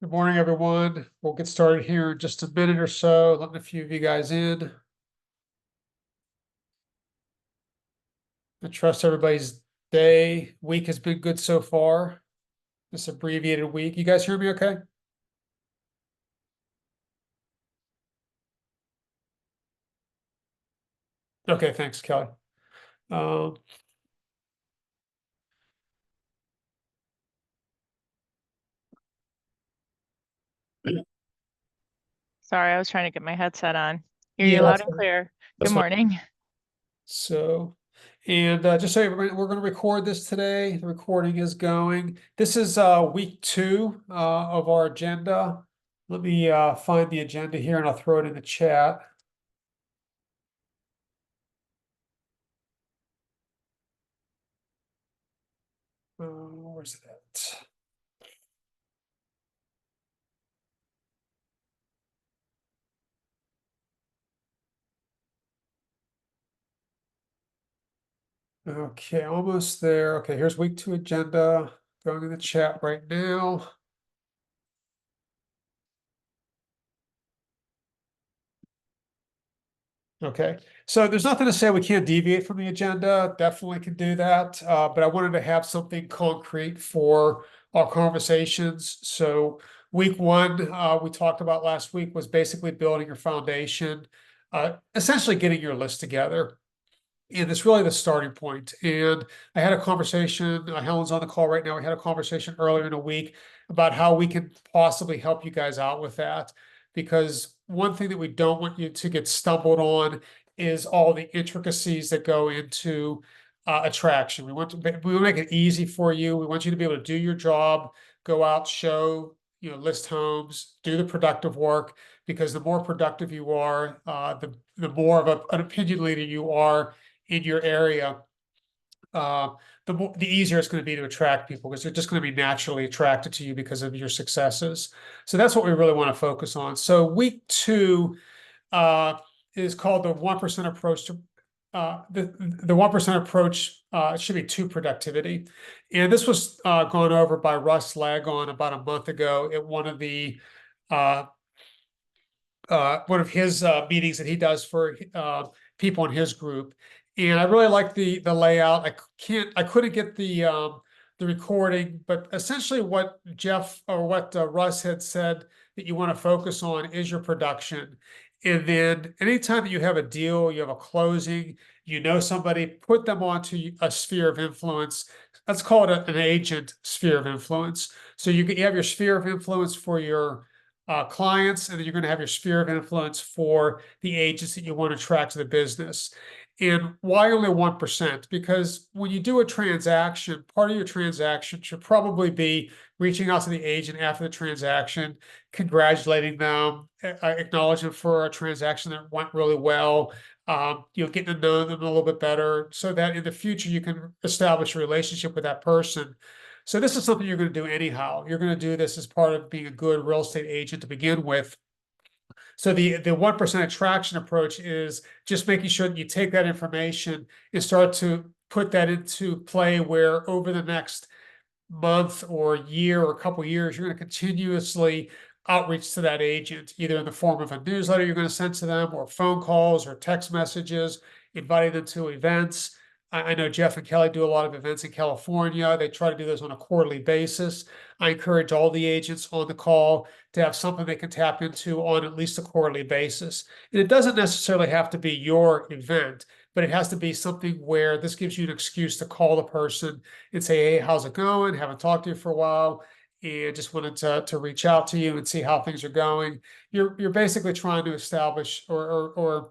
Good morning, everyone. We'll get started here in just a minute or so, letting a few of you guys in. I trust everybody's week has been good so far. This abbreviated week. You guys hear me okay? Okay, thanks, Kelly. Um, Sorry, I was trying to get my headset on. Hear yeah, you loud and clear. Good that's fine. morning. So, and just so everybody, we're going to record this today. The recording is going. This is week 2 of our agenda. Let me find the agenda here and I'll throw it in the chat. Where's that? Okay, almost there. Okay, here's week 2 agenda. Going in the chat right now. Okay, so there's nothing to say we can't deviate from the agenda. Definitely can do that. But I wanted to have something concrete for our conversations. So week 1, we talked about last week was basically building your foundation, essentially getting your list together. And it's really the starting point. And I had a conversation, Helen's on the call right now. We had a conversation earlier in the week about how we can possibly help you guys out with that. Because one thing that we don't want you to get stumbled on is all the intricacies that go into attraction. We want to make it easy for you. We want you to be able to do your job, go out, show, list homes, do the productive work. Because the more productive you are, the more of an opinion leader you are in your area, the easier it's going to be to attract people because they're just going to be naturally attracted to you because of your successes. So that's what we really want to focus on. So week 2 is called the 1% approach to the 1% approach should be to productivity. And this was gone over by Russ Lagon about a month ago at one of his meetings that he does for people in his group. And I really like the layout. I couldn't get the recording, but essentially what Jeff or what Russ had said that you want to focus on is your production. And then anytime that you have a deal, you have a closing, somebody, put them onto a sphere of influence. Let's call it an agent sphere of influence. So you have your sphere of influence for your clients, and then you're going to have your sphere of influence for the agents that you want to attract to the business. And why only 1%? Because when you do a transaction, part of your transaction should probably be reaching out to the agent after the transaction, congratulating them, acknowledging them for a transaction that went really well, getting to know them a little bit better so that in the future you can establish a relationship with that person. So this is something you're going to do anyhow. You're going to do this as part of being a good real estate agent to begin with. So the 1% attraction approach is just making sure that you take that information and start to put that into play where over the next month or year or a couple years, you're going to continuously outreach to that agent, either in the form of a newsletter you're going to send to them or phone calls or text messages, inviting them to events. I know Jeff and Kelly do a lot of events in California. They try to do those on a quarterly basis. I encourage all the agents on the call to have something they can tap into on at least a quarterly basis. And it doesn't necessarily have to be your event, but it has to be something where this gives you an excuse to call the person and say, hey, how's it going? Haven't talked to you for a while and just wanted to reach out to you and see how things are going. You're basically trying to establish or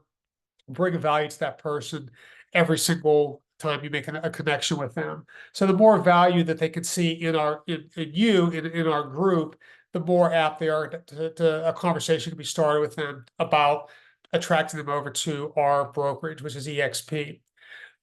bring value to that person every single time you make a connection with them. So the more value that they can see in our group, the more apt they are to a conversation can be started with them about attracting them over to our brokerage, which is EXP.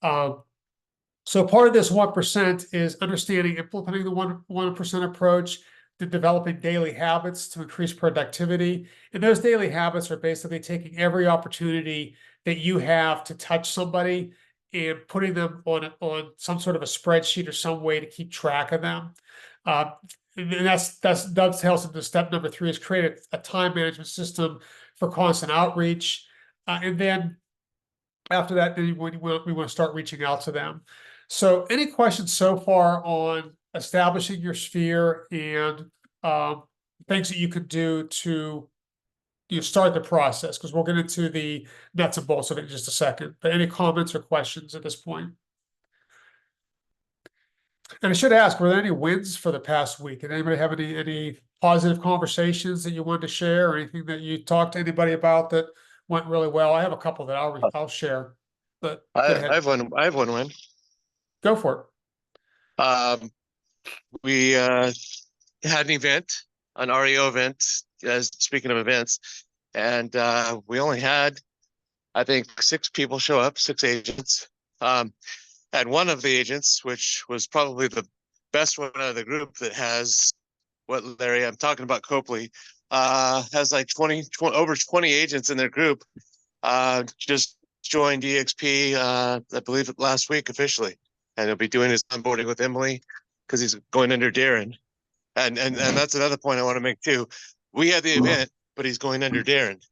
So part of this 1% is understanding, implementing the 1% approach, to developing daily habits to increase productivity. And those daily habits are basically taking every opportunity that you have to touch somebody and putting them on some sort of a spreadsheet or some way to keep track of them. Uh, and that's dovetails into step number 3 is create a time management system for constant outreach. And then after that, then we want to start reaching out to them. So any questions so far on establishing your sphere and things that you could do to start the process? Because we'll get into the nuts and bolts of it in just a second. But any comments or questions at this point? And I should ask, were there any wins for the past week? Did anybody have any positive conversations that you wanted to share, or anything that you talked to anybody about that went really well? I have a couple that I'll share. But go I ahead. have one. I have one win. Go for it. We had an event, an REO event. Speaking of events, and we only had, I think, 6 people show up, 6 agents. And one of the agents, which was probably the best one out of the group, that has what Larry, I'm talking about Copley, has like 20 over 20 agents in their group. Just joined EXP, I believe last week officially, and he'll be doing his onboarding with Emily because he's going under Darren. And that's another point I want to make too. We had the event, but he's going under Darren.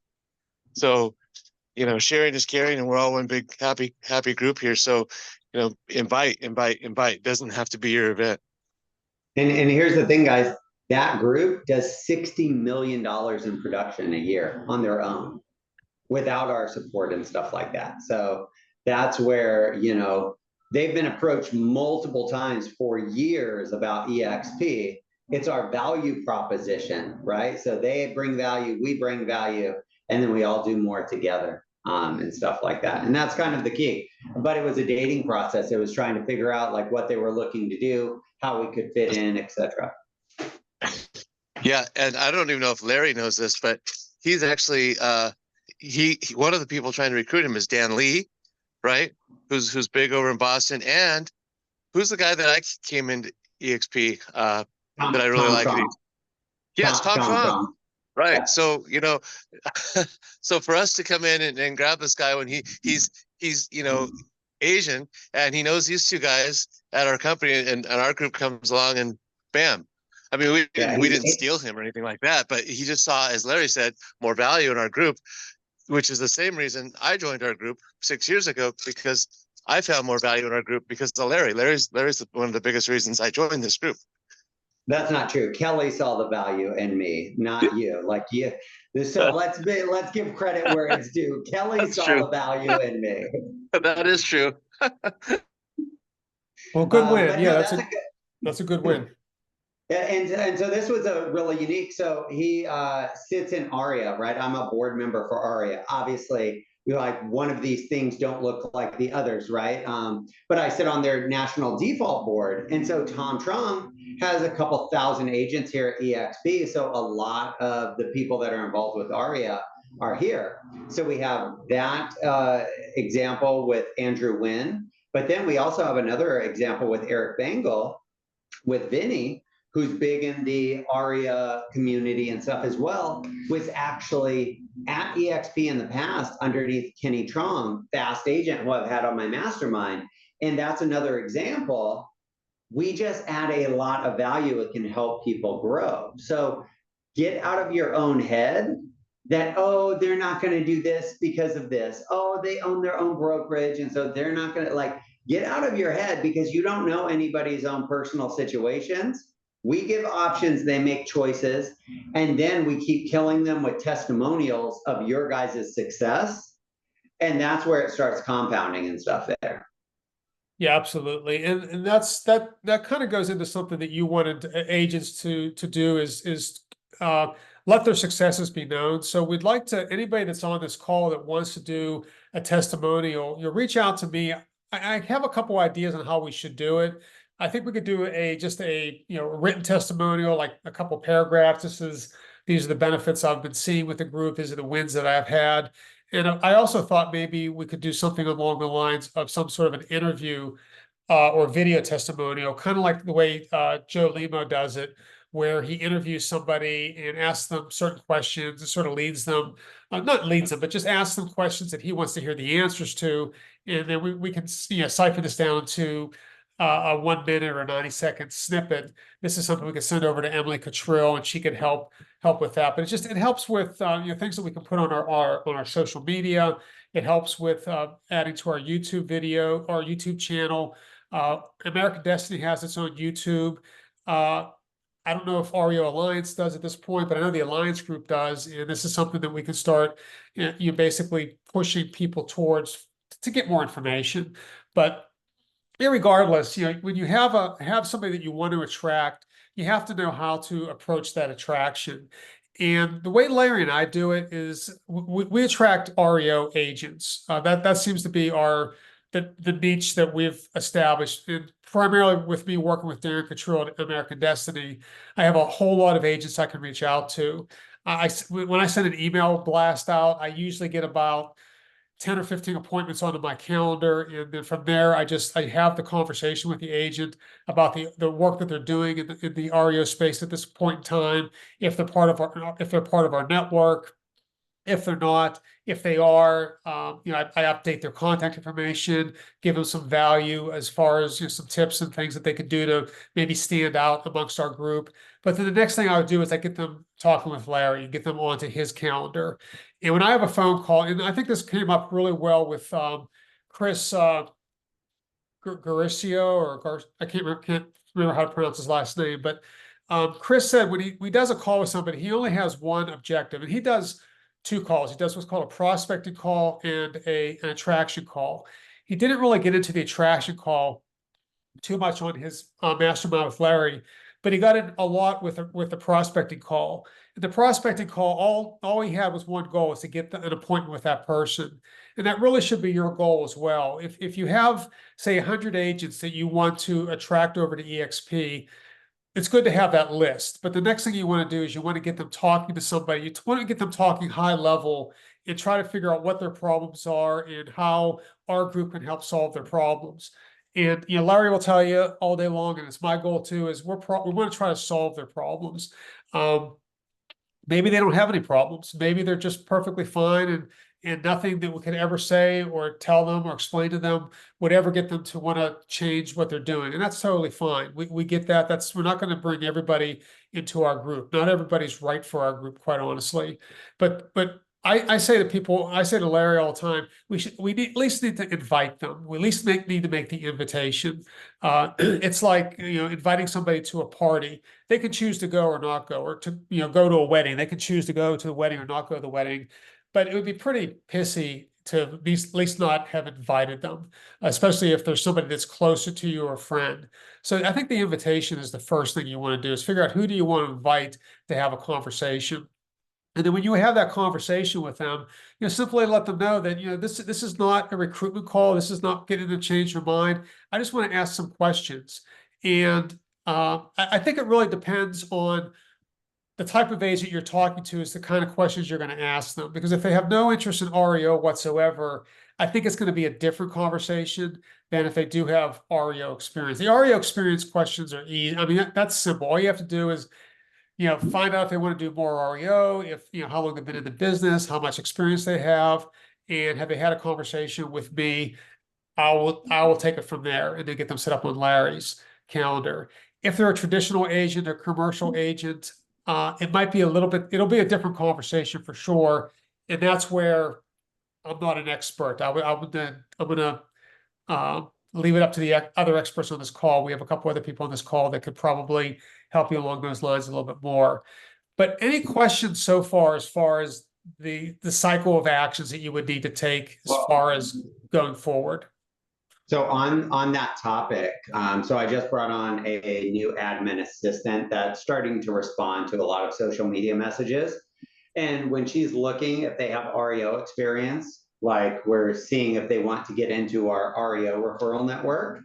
So, sharing is caring, and we're all one big happy group here. So, invite. Doesn't have to be your event. And here's the thing, guys. That group does $60 million in production a year on their own without our support and stuff like that. So that's where, they've been approached multiple times for years about EXP. It's our value proposition, right? So they bring value, we bring value, and then we all do more together. And stuff like that. And that's kind of the key. But it was a dating process. It was trying to figure out like what they were looking to do, how we could fit in, etc. Yeah, and I don't even know if Larry knows this, but he's actually he one of the people trying to recruit him is Dan Lee, right? Who's big over in Boston, and who's the guy that I came into EXP that I really like. Yes, Tom Trump. Right. Yeah. So, so for us to come in and grab this guy when he's Asian, and he knows these 2 guys at our company, and our group comes along, and bam. I mean, we didn't steal him or anything like that, but he just saw, as Larry said, more value in our group, which is the same reason I joined our group 6 years ago, because I found more value in our group because of Larry. Larry's one of the biggest reasons I joined this group. That's not true. Kelly saw the value in me, not you. Like you. So let's give credit where it's due. Kelly saw the value in me. That is true. Well, good win. Yeah, that's a good win. And so this was a really unique. So he sits in ARIA, right? I'm a board member for ARIA. Obviously, like one of these things don't look like the others, right? But I sit on their national default board. And so Tom Trump has a couple thousand agents here at EXP. So a lot of the people that are involved with ARIA are here. So we have that example with Andrew Wynn. But then we also have another example with Eric Bengal, with Vinny, who's big in the ARIA community and stuff as well, was actually at EXP in the past underneath Kenny Trong, fast agent, who I've had on my mastermind. And that's another example. We just add a lot of value. It can help people grow. So get out of your own head that, oh, they're not going to do this because of this. Oh, they own their own brokerage, and so they're not going to, get out of your head, because you don't know anybody's own personal situations. We give options, they make choices, and then we keep killing them with testimonials of your guys' success. And that's where it starts compounding and stuff there. Yeah, absolutely. And that kind of goes into something that you wanted agents to do is let their successes be known. So we'd like to, anybody that's on this call that wants to do a testimonial, you'll reach out to me. I have a couple ideas on how we should do it. I think we could do just a written testimonial, like a couple paragraphs. These are the benefits I've been seeing with the group. These are the wins that I've had. And I also thought maybe we could do something along the lines of some sort of an interview or video testimonial, kind of like the way Joe Limo does it, where he interviews somebody and asks them certain questions and sort of leads them, not leads them, but just asks them questions that he wants to hear the answers to. And then we can siphon this down to a 1 minute or 90-second snippet, this is something we could send over to Emily Cottrill, and she could help with that. But it helps with things that we can put on our social media. It helps with adding to our YouTube video, our YouTube channel. American Destiny has its own YouTube. I don't know if REO Alliance does at this point, but I know the Alliance group does, and this is something that we can start, basically pushing people towards to get more information. But irregardless, when you have somebody that you want to attract, you have to know how to approach that attraction. And the way Larry and I do it is we attract REO agents. That seems to be the niche that we've established. And primarily with me working with Darren Cottrill at American Destiny, I have a whole lot of agents I can reach out to. When I send an email blast out, I usually get about 10 or 15 appointments onto my calendar. And then from there, I have the conversation with the agent about the work that they're doing in the REO space at this point in time. If they're part of our network, if they're not, if they are, I update their contact information, give them some value as far as some tips and things that they could do to maybe stand out amongst our group. But then the next thing I would do is I get them talking with Larry and get them onto his calendar. And when I have a phone call, and I think this came up really well with Chris Garcia, or I can't remember how to pronounce his last name, but Chris said when he does a call with somebody, he only has one objective, and he does 2 calls. He does what's called a prospecting call and an attraction call. He didn't really get into the attraction call too much on his mastermind with Larry, but he got in a lot with the prospecting call. And the prospecting call, all he had was one goal, is to get an appointment with that person. And that really should be your goal as well. If you have, say, 100 agents that you want to attract over to EXP, it's good to have that list. But the next thing you want to do is you want to get them talking to somebody. You want to get them talking high level and try to figure out what their problems are and how our group can help solve their problems. And Larry will tell you all day long, and it's my goal too, is we want to try to solve their problems. Maybe they don't have any problems. Maybe they're just perfectly fine, and nothing that we can ever say or tell them or explain to them would ever get them to want to change what they're doing. And that's totally fine. We get that. We're not going to bring everybody into our group. Not everybody's right for our group, quite honestly. But I say to people, I say to Larry all the time, we at least need to invite them. We at least need to make the invitation. It's like, inviting somebody to a party. They can choose to go or not go, or to, go to a wedding. They can choose to go to the wedding or not go to the wedding. But it would be pretty pissy to at least not have invited them, especially if there's somebody that's closer to you or a friend. So I think the invitation is the first thing you want to do, is figure out who do you want to invite to have a conversation. And then when you have that conversation with them, simply let them know that, this is not a recruitment call. This is not getting them to change their mind. I just want to ask some questions. And I think it really depends on the type of agent you're talking to, is the kind of questions you're going to ask them. Because if they have no interest in REO whatsoever, I think it's going to be a different conversation than if they do have REO experience. The REO experience questions are easy. I mean, that's simple. All you have to do is, find out if they want to do more REO, how long they've been in the business, how much experience they have, and have they had a conversation with me. I will take it from there and then get them set up on Larry's calendar. If they're a traditional agent or commercial agent, it might be it'll be a different conversation for sure. And that's where I'm not an expert. I'm gonna leave it up to the other experts on this call. We have a couple other people on this call that could probably help you along those lines a little bit more. But any questions so far as the cycle of actions that you would need to take as far as going forward? So on that topic, so I just brought on a new admin assistant that's starting to respond to a lot of social media messages. And when she's looking if they have REO experience, like we're seeing if they want to get into our REO referral network.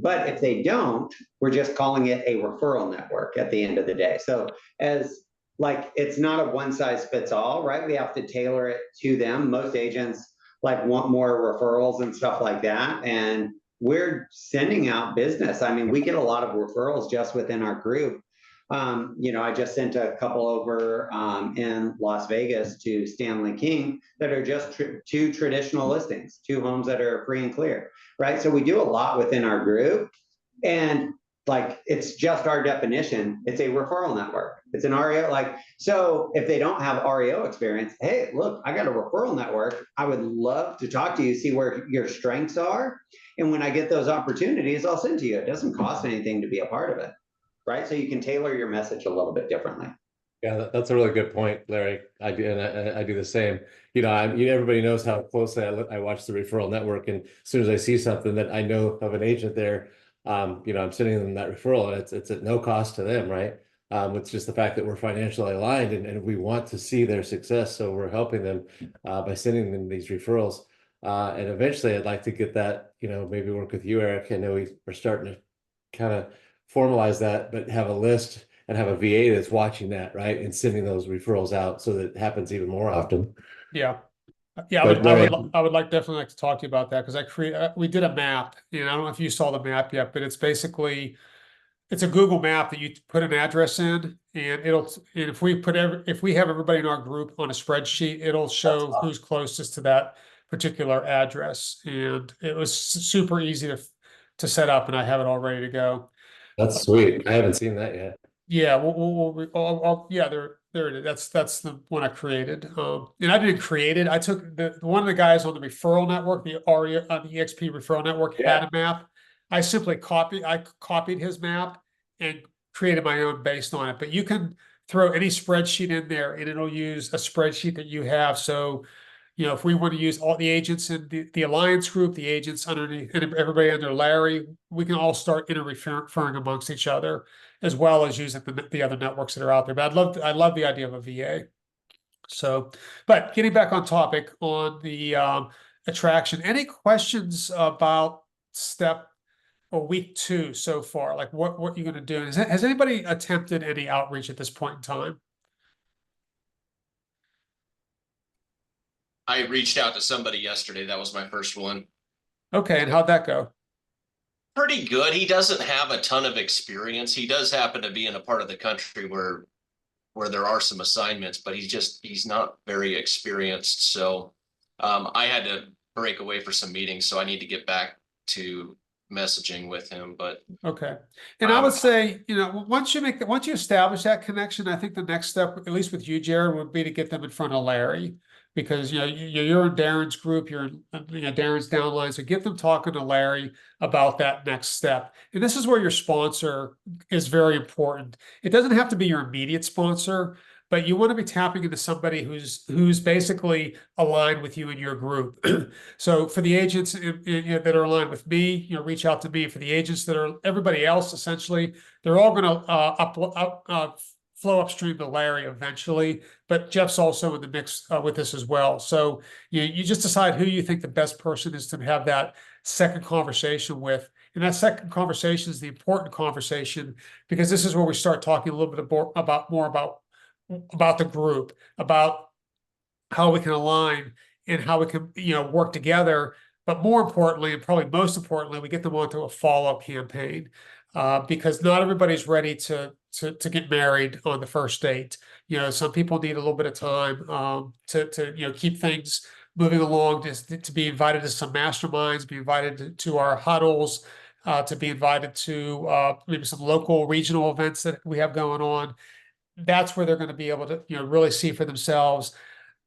But if they don't, we're just calling it a referral network at the end of the day. So it's not a one size fits all, right? We have to tailor it to them. Most agents want more referrals and stuff like that. And we're sending out business. I mean, we get a lot of referrals just within our group. I just sent a couple over in Las Vegas to Stanley King that are just 2 traditional listings, 2 homes that are free and clear, right? So we do a lot within our group. And like, it's just our definition. It's a referral network. It's an REO. Like, so if they don't have REO experience, hey, look, I got a referral network. I would love to talk to you, see where your strengths are. And when I get those opportunities, I'll send to you. It doesn't cost anything to be a part of it, right? So you can tailor your message a little bit differently. Yeah, that's a really good point, Larry. I do, and I do the same. You know, everybody knows how closely I watch the referral network, and as soon as I see something that I know of an agent there, you know, I'm sending them that referral, and it's at no cost to them, right? It's just the fact that we're financially aligned, and we want to see their success, so we're helping them by sending them these referrals. And eventually, I'd like to get that, you know, maybe work with you, Eric. I know we're starting to kind of formalize that, but have a list and have a VA that's watching that, right, and sending those referrals out so that it happens even more often. Yeah. Yeah, But I would definitely like to talk to you about that, because we did a map, you know, I don't know if you saw the map yet, but it's basically, it's a Google map that you put an address in, and if we have everybody in our group on a spreadsheet, it'll show who's closest to that particular address. And it was super easy to set up, and I have it all ready to go. That's sweet. I haven't seen that yet. Yeah, yeah, there it is. That's the one I created. And I didn't create it. I took one of the guys on the referral network, the ARIA on the EXP referral network had a map. I simply copied his map and created my own based on it. But you can throw any spreadsheet in there, and it'll use a spreadsheet that you have. So, you know, if we want to use all the agents in the Alliance group, the agents underneath, and everybody under Larry, we can all start referring amongst each other, as well as using the other networks that are out there. But I love the idea of a VA. So, but getting back on topic on the attraction, any questions about step or week 2 so far? Like what you're going to do? Has anybody attempted any outreach at this point in time? I reached out to somebody yesterday. That was my first one. Okay, and how'd that go? Pretty good. He doesn't have a ton of experience. He does happen to be in a part of the country where there are some assignments, but he's not very experienced. So I had to break away for some meetings, so I need to get back to messaging with him. But okay, and I would say, you know, once you establish that connection, I think the next step, at least with you, Jared, would be to get them in front of Larry. Because, you know, you're in Darren's group, you're in, you know, Darren's downline, so get them talking to Larry about that next step. And this is where your sponsor is very important. It doesn't have to be your immediate sponsor, but you want to be tapping into somebody who's basically aligned with you in your group. So for the agents that are aligned with me, you know, reach out to me. For the agents that are everybody else, essentially, they're all going to flow upstream to Larry eventually, but Jeff's also in the mix with this as well. So you just decide who you think the best person is to have that second conversation with. And that second conversation is the important conversation, because this is where we start talking a little bit more about the group, about how we can align and how we can, you know, work together. But more importantly, and probably most importantly, we get them onto a follow-up campaign. Because not everybody's ready to get married on the first date. You know, some people need a little bit of time to you know, keep things moving along, to be invited to some masterminds, be invited to our huddles, to be invited to maybe some local regional events that we have going on. That's where they're going to be able to, you know, really see for themselves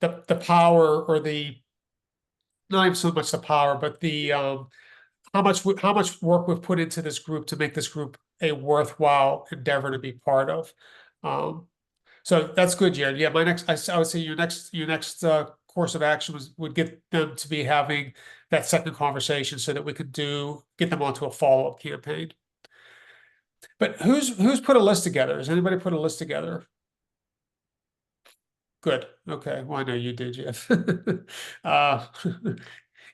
the power, or not even so much the power, but the how much work we've put into this group to make this group a worthwhile endeavor to be part of. So that's good, Jared. Yeah, I would say your next course of action would get them to be having that second conversation, so that we could get them onto a follow-up campaign. But who's put a list together? Has anybody put a list together? Good. Okay. Well, I know you did, Jeff.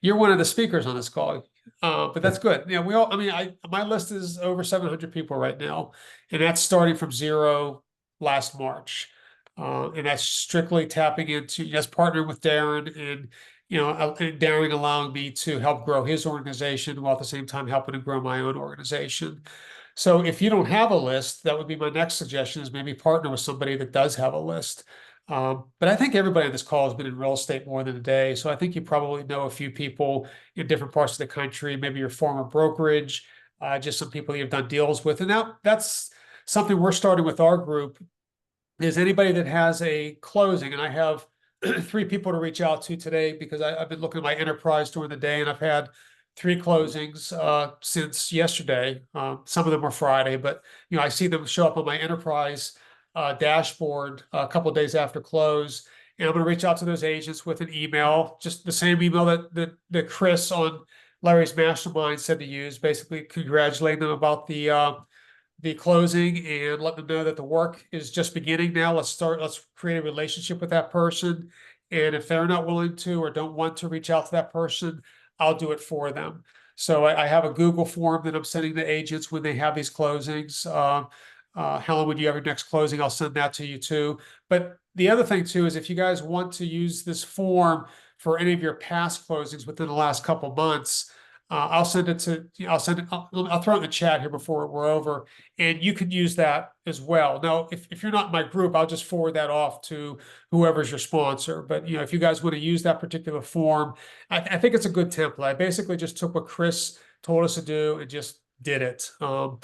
You're one of the speakers on this call. But that's good. Yeah, my list is over 700 people right now, and that's starting from 0 last March. And that's strictly tapping into, just partnering with Darren, and, you know, and Darren allowing me to help grow his organization while at the same time helping to grow my own organization. So if you don't have a list, that would be my next suggestion, is maybe partner with somebody that does have a list. But I think everybody on this call has been in real estate more than a day. So I think you probably know a few people in different parts of the country, maybe your former brokerage, just some people you've done deals with. And now that's something we're starting with our group, is anybody that has a closing, and I have 3 people to reach out to today because I've been looking at my enterprise during the day, and I've had 3 closings since yesterday. Some of them are Friday, but I see them show up on my enterprise dashboard a couple of days after close. And I'm going to reach out to those agents with an email, just the same email that Chris on Larry's Mastermind said to use, basically congratulating them about the closing and let them know that the work is just beginning now. Let's create a relationship with that person. And if they're not willing to or don't want to reach out to that person, I'll do it for them. So I have a Google form that I'm sending to agents when they have these closings. Helen, when you have your next closing, I'll send that to you too. But the other thing too is if you guys want to use this form for any of your past closings within the last couple months, I'll throw it in the chat here before we're over, and you can use that as well. Now, if you're not in my group, I'll just forward that off to whoever's your sponsor. But if you guys want to use that particular form, I think it's a good template. I basically just took what Chris told us to do and just did it. It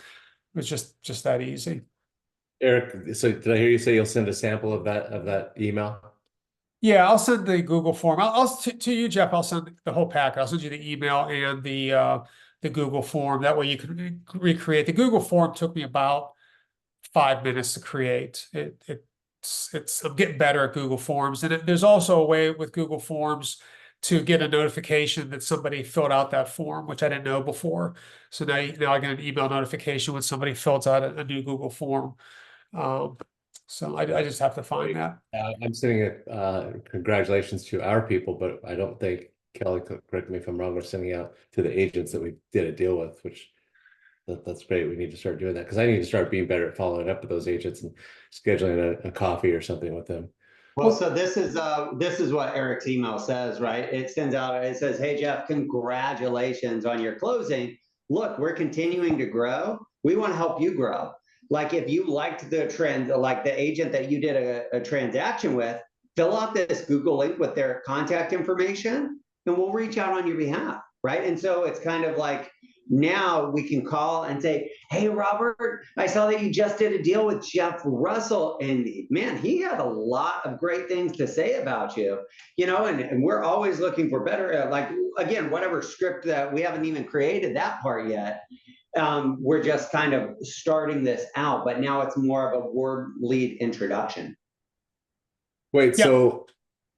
was just that easy. Eric, so did I hear you say you'll send a sample of that email? Yeah, I'll send the Google form. To you, Jeff. I'll send the whole packet. I'll send you the email and the Google form. That way you can recreate. The Google form took me about 5 minutes to create. I'm getting better at Google Forms, and there's also a way with Google Forms to get a notification that somebody filled out that form, which I didn't know before. So now I get an email notification when somebody fills out a new Google form. So I just have to find that. I'm sending congratulations to our people, but I don't think, Kelly, correct me if I'm wrong, we're sending out to the agents that we did a deal with, which that's great. We need to start doing that because I need to start being better at following up with those agents and scheduling a coffee or something with them. Well, so this is what Eric's email says, right? It sends out, it says, "Hey Jeff, congratulations on your closing. Look, we're continuing to grow. We want to help you grow. Like if you liked the trend, like the agent that you did a transaction with, fill out this Google link with their contact information and we'll reach out on your behalf," right? And so it's kind of like now we can call and say, "Hey, Robert, I saw that you just did a deal with Jeff Russell, and man, he had a lot of great things to say about you, and we're always looking for better, like, again, whatever script that we haven't even created that part yet. We're just kind of starting this out, but now it's more of a word lead introduction." Wait, Yeah. so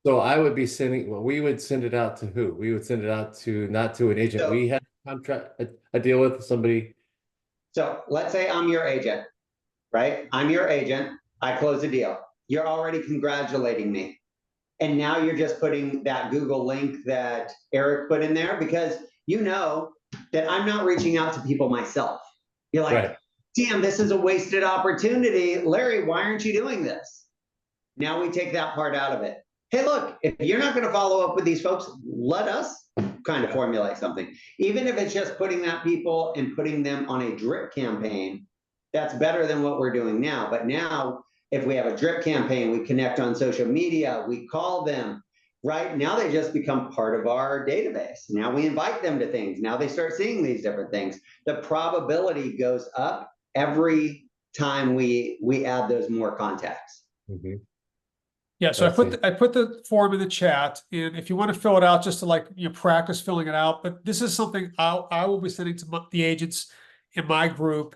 I would be sending, well, we would send it out to who? We would send it out to, not to an agent. So- We had a contract, a deal with somebody. So let's say I'm your agent, right? I'm your agent. I close a deal. You're already congratulating me. And now you're just putting that Google link that Eric put in there because you know that I'm not reaching out to people myself. You're like, Right. "Damn, this is a wasted opportunity. Larry, why aren't you doing this?" Now we take that part out of it. Hey, look, if you're not going to follow up with these folks, let us kind of formulate something. Even if it's just putting that people and putting them on a drip campaign, that's better than what we're doing now. But now, if we have a drip campaign, we connect on social media, we call them, right? Now they just become part of our database. Now we invite them to things. Now they start seeing these different things. The probability goes up every time we add those more contacts. Mm-hmm. Yeah, so Let's see. I put the form in the chat, and if you want to fill it out, just to practice filling it out. But this is something I will be sending to the agents in my group.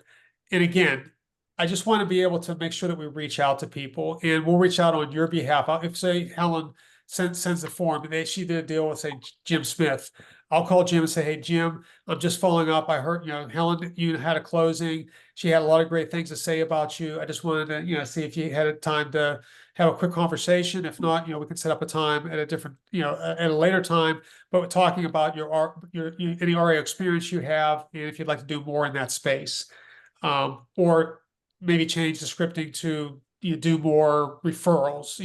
And again, I just want to be able to make sure that we reach out to people, and we'll reach out on your behalf. If say Helen sends the form, and she did a deal with say Jim Smith, I'll call Jim and say, "Hey Jim, I'm just following up. I heard Helen, you had a closing. She had a lot of great things to say about you. I just wanted to see if you had a time to have a quick conversation. If not, we can set up a time at a different, at a later time. But we're talking about your any RA experience you have, and if you'd like to do more in that space, or maybe change the scripting to do more referrals,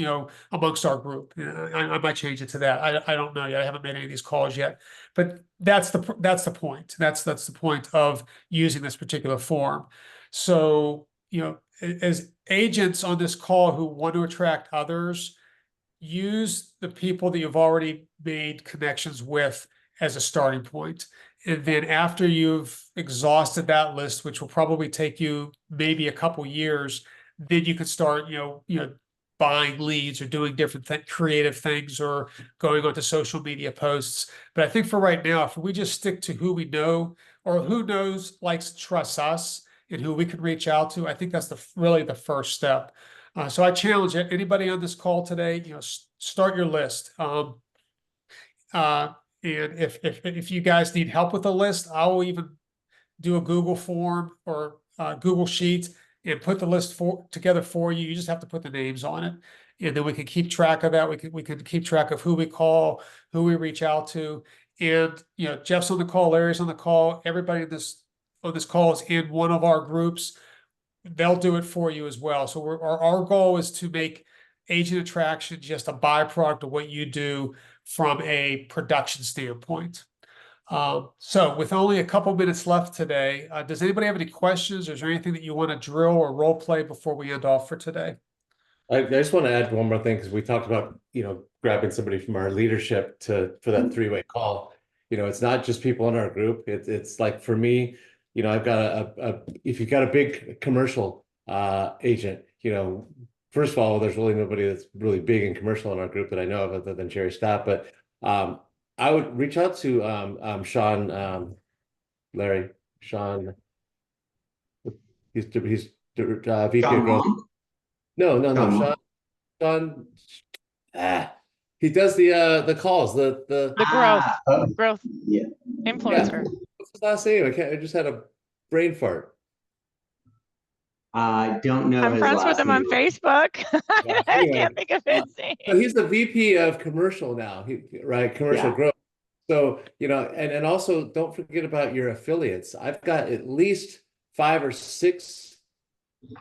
amongst our group. I might change it to that. I don't know yet. I haven't made any of these calls yet, but that's the point. That's the point of using this particular form. So, as agents on this call who want to attract others, use the people that you've already made connections with as a starting point. And then after you've exhausted that list, which will probably take you maybe a couple years, then you can start, buying leads or doing different creative things or going onto social media posts. But I think for right now, if we just stick to who we know or who knows, likes, trusts us and who we can reach out to, I think that's really the first step. So I challenge anybody on this call today, start your list. And if you guys need help with a list, I will even do a Google form or Google Sheet and put the list together for you. You just have to put the names on it, and then we can keep track of that. We can keep track of who we call, who we reach out to, and Jeff's on the call, Larry's on the call. Everybody on this call is in one of our groups. They'll do it for you as well. So our goal is to make agent attraction just a byproduct of what you do from a production standpoint. So with only a couple minutes left today, does anybody have any questions? Is there anything that you want to drill or role play before we end off for today? I just want to add one more thing, because we talked about, grabbing somebody from our leadership for that three-way call. It's not just people in our group. It's like, for me, I've got if you've got a big commercial agent, first of all, there's really nobody that's really big in commercial in our group that I know of other than Jerry Scott. But I would reach out to Sean, Larry, Sean. He's VP of Growth. No, Sean. He does the calls, the growth Yeah. influencer. What's his last name? I just had a brain fart. I don't know. I'm his friends with last him on name. Facebook. I Anyway. can't think of his name. So he's the VP of commercial now, commercial Yeah. growth. So, and also don't forget about your affiliates. I've got at least 5 or 6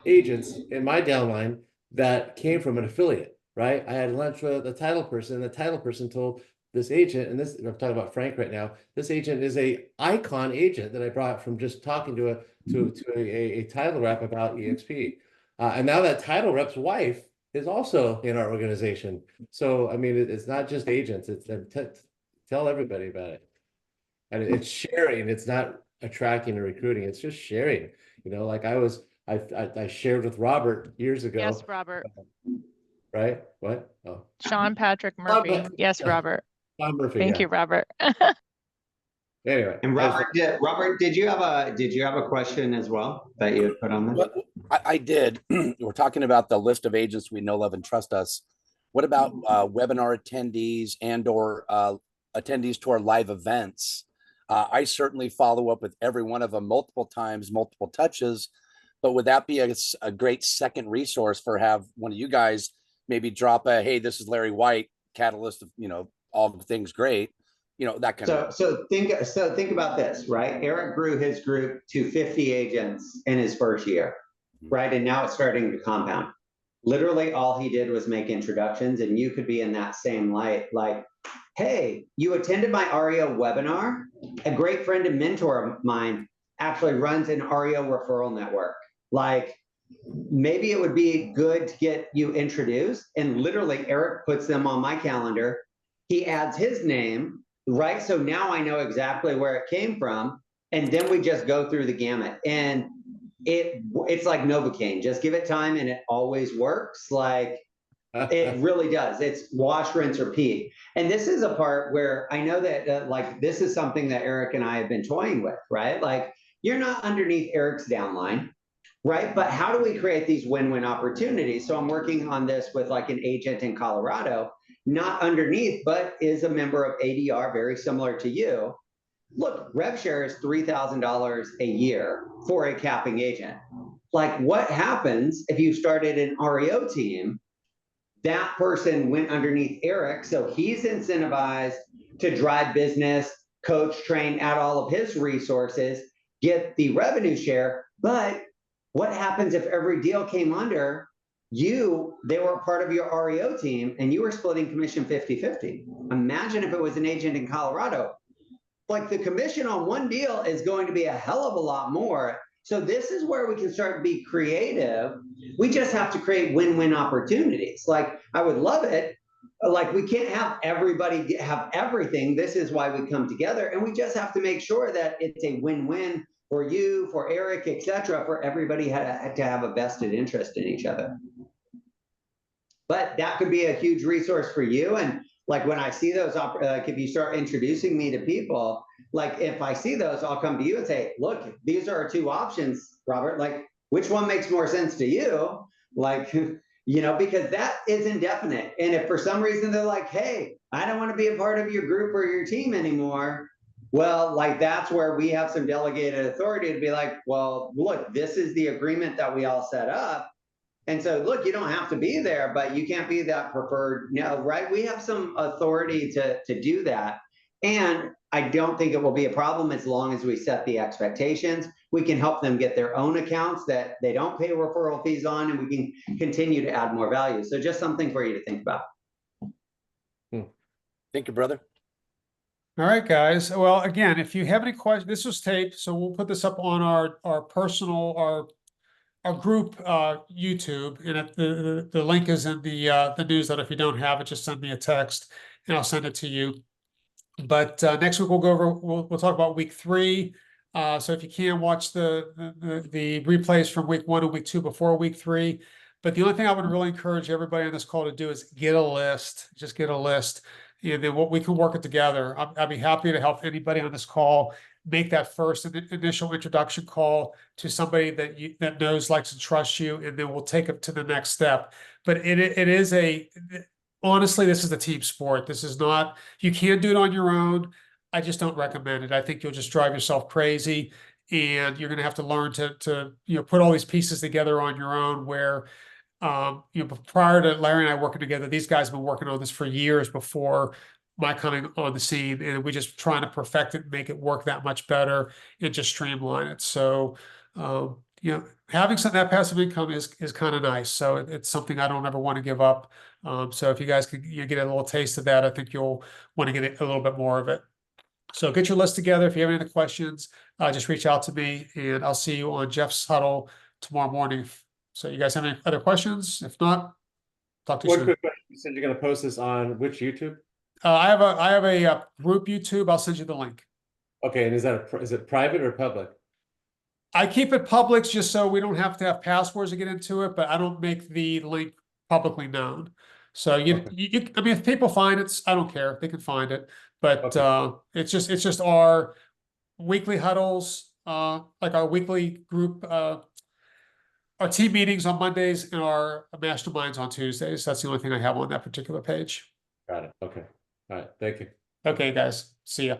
agents in my downline that came from an affiliate, right? I had lunch with the title person, and the title person told this agent, and I'm talking about Frank right now, this agent is a icon agent that I brought from just talking to a title rep about EXP. And now that title rep's wife is also in our organization. So, I mean, it's not just agents, it's tell everybody about it. And it's sharing, it's not attracting and recruiting, it's just sharing. Like I shared with Robert years ago. Yes, Robert. Right? What? Oh. Sean Patrick Murphy. Robert. Yes, Robert. Sean Murphy. Thank you, Robert. Anyway. And Robert, did you have a question as well that you had put on there? Well, I did. We're talking about the list of agents we know, love, and trust us. What about webinar attendees and/or attendees to our live events? I certainly follow up with every one of them multiple times, multiple touches. But would that be a great second resource for have one of you guys maybe drop a, hey, this is Larry White, catalyst of all things great, that kind of. So think about this, right? Eric grew his group to 50 agents in his first year, right? And now it's starting to compound. Literally all he did was make introductions, and you could be in that same light, like, hey, you attended my REO webinar. A great friend and mentor of mine actually runs an REO referral network. Like, maybe it would be good to get you introduced. And literally Eric puts them on my calendar. He adds his name, right? So now I know exactly where it came from. And then we just go through the gamut. And it's like Novocaine. Just give it time and it always works. Like, it really does. It's wash, rinse, repeat. And this is a part where I know that like, this is something that Eric and I have been toying with, right? Like, you're not underneath Eric's downline, right? But how do we create these win-win opportunities? So I'm working on this with like an agent in Colorado, not underneath, but is a member of ADR, very similar to you. Look, RevShare is $3,000 a year for a capping agent. Like, what happens if you started an REO team? That person went underneath Eric, so he's incentivized to drive business, coach, train, add all of his resources, get the revenue share. But what happens if every deal came under you, they were part of your REO team, and you were splitting commission 50-50? Imagine if it was an agent in Colorado. Like, the commission on one deal is going to be a hell of a lot more. So this is where we can start to be creative. We just have to create win-win opportunities. Like, I would love it like we can't have everybody have everything. This is why we come together, and we just have to make sure that it's a win-win for you, for Eric, etc., for everybody to have a vested interest in each other. But that could be a huge resource for you. And like when I see those, like if you start introducing me to people, like if I see those, I'll come to you and say, look, these are our two options, Robert. Like, which one makes more sense to you? Like, you know, because that is indefinite. And if for some reason they're like, hey, I don't want to be a part of your group or your team anymore, well, like that's where we have some delegated authority to be like, well, look, this is the agreement that we all set up. And so, look, you don't have to be there, but you can't be that preferred. No, right? We have some authority to do that. And I don't think it will be a problem as long as we set the expectations. We can help them get their own accounts that they don't pay referral fees on, and we can continue to add more value. So just something for you to think about. Thank you, brother. All right, guys. Well, again, if you have any questions, this was taped, so we'll put this up on our personal, our group YouTube, and the link is in the newsletter. If you don't have it, just send me a text and I'll send it to you. But next week we'll go over, we'll talk about week 3. So if you can watch the replays from week 1 and week 2 before week 3. But the only thing I would really encourage everybody on this call to do is get a list. Just get a list, and then what we can work it together. I'd be happy to help anybody on this call make that first initial introduction call to somebody that knows, likes, and trusts you, and then we'll take it to the next step. But it is honestly, this is a team sport. This is not, you can't do it on your own. I just don't recommend it. I think you'll just drive yourself crazy, and you're going to have to learn to put all these pieces together on your own. Where prior to Larry and I working together, these guys have been working on this for years before my coming on the scene, and we're just trying to perfect it, make it work that much better, and just streamline it. So having that passive income is kind of nice. So it's something I don't ever want to give up. So if you guys could get a little taste of that, I think you'll want to get a little bit more of it. So get your list together. If you have any other questions, just reach out to me, and I'll see you on Jeff's huddle tomorrow morning. So you guys have any other questions? If not, talk to you One soon. quick question. You said you're going to post this on which YouTube? I have a group YouTube. I'll send you the link. Okay, and is it private or public? I keep it public just so we don't have to have passwords to get into it, but I don't make the link publicly known. So I mean, if people find it, I don't care. They can find it, but it's just our weekly huddles, like our weekly group, our team meetings on Mondays and our masterminds on Tuesdays. That's the only thing I have on that particular page. Got it. Okay. All right. Thank you. Okay, guys. See ya.